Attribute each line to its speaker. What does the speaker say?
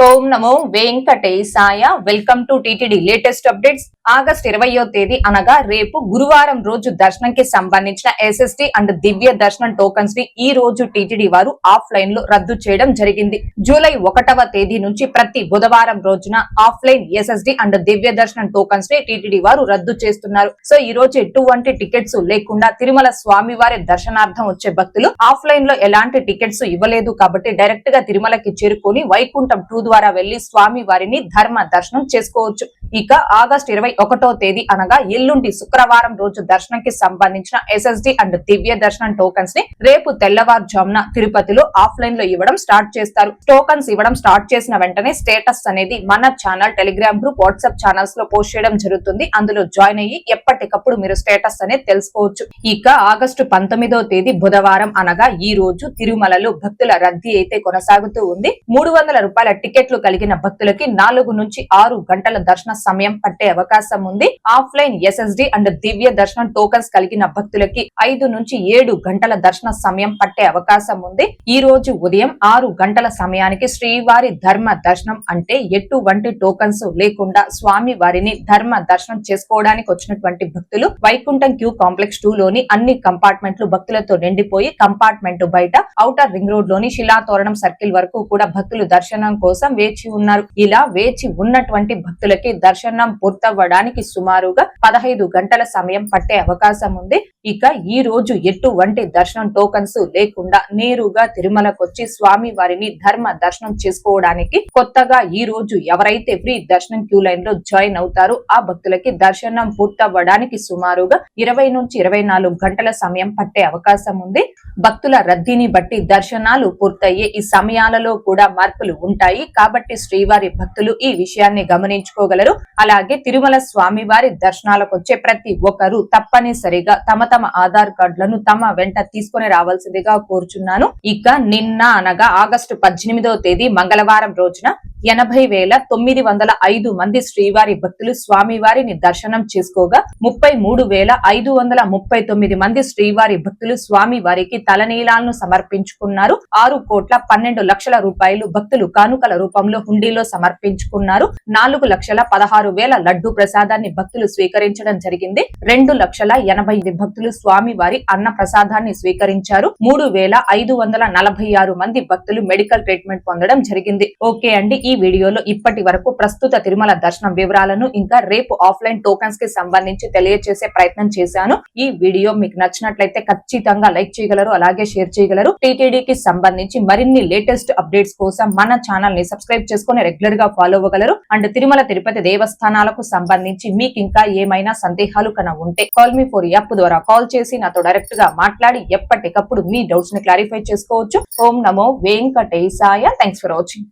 Speaker 1: ఓం నమో వెంకటేశాయ. Welcome to TTD latest updates. August 20వ తేదీ అనగా రేపు గురువారం రోజు దర్శనంకి సంబంధించిన ఎస్ఎస్డి అండ్ దివ్య దర్శనం టోకన్స్ ని ఈ రోజు టిటిడి వారు ఆఫ్లైన్ లో రద్దు చేయడం జరిగింది. జూలై 1వ తేదీ నుంచి ప్రతి బుధవారం రోజున ఆఫ్లైన్ ఎస్ఎస్డి అండ్ దివ్య దర్శనం టోకన్స్ ని టిటిడి వారు రద్దు చేస్తున్నారు. సో ఈ రోజు ఎటువంటి టికెట్స్ లేకుండా తిరుమల స్వామి వారి దర్శనార్థం వచ్చే భక్తులు ఆఫ్లైన్ లో ఎలాంటి టికెట్స్ ఇవ్వలేదు కాబట్టి డైరెక్ట్ గా తిరుమలకి చేరుకొని వైకుంఠం 2 ద్వారా వెళ్లి స్వామి వారిని ధర్మ దర్శనం చేసుకోవచ్చు. ఇక ఆగస్టు 21వ తేదీ అనగా ఎల్లుండి శుక్రవారం రోజు దర్శనంకి సంబంధించిన ఎస్ఎస్డి అండ్ దివ్య దర్శనం టోకన్స్ ని రేపు తెల్లవారుజామున తిరుపతిలో ఆఫ్లైన్ లో ఇవ్వడం స్టార్ట్ చేస్తారు. టోకన్స్ ఇవ్వడం స్టార్ట్ చేసిన వెంటనే స్టేటస్ అనేది మన channel, Telegram group, WhatsApp channels లో పోస్ట్ చేయడం జరుగుతుంది. అందులో జాయిన్ అయ్యి ఎప్పటికప్పుడు మీరు స్టేటస్ అనేది తెలుసుకోవచ్చు. ఇక ఆగస్టు 19వ తేదీ బుధవారం అనగా ఈ రోజు తిరుమలలో భక్తుల రద్దీ అయితే కొనసాగుతూ ఉంది. 300 రూపాయల టికెట్లు కలిగిన భక్తులకి 4 నుంచి 6 గంటల దర్శన సమయం పట్టే అవకాశం ఉంది. ఆఫ్లైన్ ఎస్ఎస్డి అండ్ దివ్య దర్శనం టోకన్స్ కలిగిన భక్తులకి 5 నుంచి 7 గంటల దర్శన సమయం పట్టే అవకాశం ఉంది. ఈ రోజు ఉదయం 6 గంటల సమయానికి శ్రీవారి ధర్మ దర్శనం అంటే ఎటువంటి టోకన్స్ లేకుండా స్వామి వారిని ధర్మ దర్శనం చేసుకోవడానికి వచ్చినటువంటి భక్తులు వైకుంఠం క్యూ కాంప్లెక్స్ 2 లోని అన్ని కంపార్ట్మెంట్లు భక్తులతో నిండిపోయి కంపార్ట్మెంట్ బయట ఔటర్ రింగ్ రోడ్ లోని శిలాతోరణం సర్కిల్ వరకు కూడా భక్తులు దర్శనం కోసం వేచి ఉన్నారు. ఇలా వేచి ఉన్నటువంటి భక్తులకి దర్శనం పూర్తవ్వడానికి సుమారుగా 15 గంటల సమయం పట్టే అవకాశం ఉంది. ఇక ఈ రోజు ఎటువంటి దర్శనం టోకన్స్ లేకుండా నేరుగా తిరుమలకొచ్చి స్వామి వారిని ధర్మ దర్శనం చేసుకోవడానికి కొత్తగా ఈ రోజు ఎవరైతే ఫ్రీ దర్శనం క్యూ లైన్ లో జాయిన్ అవుతారో ఆ భక్తులకి దర్శనం పూర్తవ్వడానికి సుమారుగా 20 నుంచి 24 గంటల సమయం పట్టే అవకాశం ఉంది. భక్తుల రద్దీని బట్టి దర్శనాలు పూర్తయ్యే ఈ సమయాలలో కూడా మార్పులు ఉంటాయి కాబట్టి శ్రీవారి భక్తులు ఈ విషయాన్ని గమనించుకోగలరు. అలాగే తిరుమల స్వామి వారి దర్శనాలకు వచ్చే ప్రతి ఒక్కరూ తప్పనిసరిగా తమ ఆధార్ కార్డులను తమ వెంట తీసుకుని రావాల్సిందిగా కోరుచున్నాను. ఇక నిన్న అనగా ఆగస్టు 18వ తేదీ మంగళవారం రోజున 80,905 మంది శ్రీవారి భక్తులు స్వామి వారిని దర్శనం చేసుకోగా 33,539 మంది శ్రీవారి భక్తులు స్వామి వారికి తలనీలాలను సమర్పించుకున్నారు. 6,12,00,000 రూపాయలు భక్తులు కానుకల రూపంలో హుండీలో సమర్పించుకున్నారు. 4,16,000 లడ్డు ప్రసాదాన్ని భక్తులు స్వీకరించడం జరిగింది. 2,80,000 భక్తులు స్వామి వారి అన్న ప్రసాదాన్ని స్వీకరించారు. 3,546 మంది భక్తులు మెడికల్ ట్రీట్మెంట్ పొందడం జరిగింది. ఓకే అండి, ఈ వీడియోలో ఇప్పటి వరకు ప్రస్తుత తిరుమల దర్శనం వివరాలను ఇంకా రేపు ఆఫ్లైన్ టోకన్స్ కి సంబంధించి తెలియజేసే ప్రయత్నం చేశాను. ఈ వీడియో మీకు నచ్చినట్లయితే ఖచ్చితంగా లైక్ చేయగలరు, అలాగే షేర్ చేయగలరు. టీటీడీకి సంబంధించి మరిన్ని లేటెస్ట్ అప్డేట్స్ కోసం మన ఛానల్ ని సబ్స్క్రైబ్ చేసుకుని రెగ్యులర్ గా ఫాలో అవ్వగలరు. అండ్ తిరుమల తిరుపతి దేవస్థానాలకు సంబంధించి మీకు ఇంకా ఏమైనా సందేహాలు ఉంటే కాల్ మీ ఫోర్ యాప్ ద్వారా కాల్ చేసి నాతో డైరెక్ట్ గా మాట్లాడి ఎప్పటికప్పుడు మీ డౌట్స్ ని క్లారిఫై చేసుకోవచ్చు. ఓం నమో వెంకటేశాయ. Thanks for watching.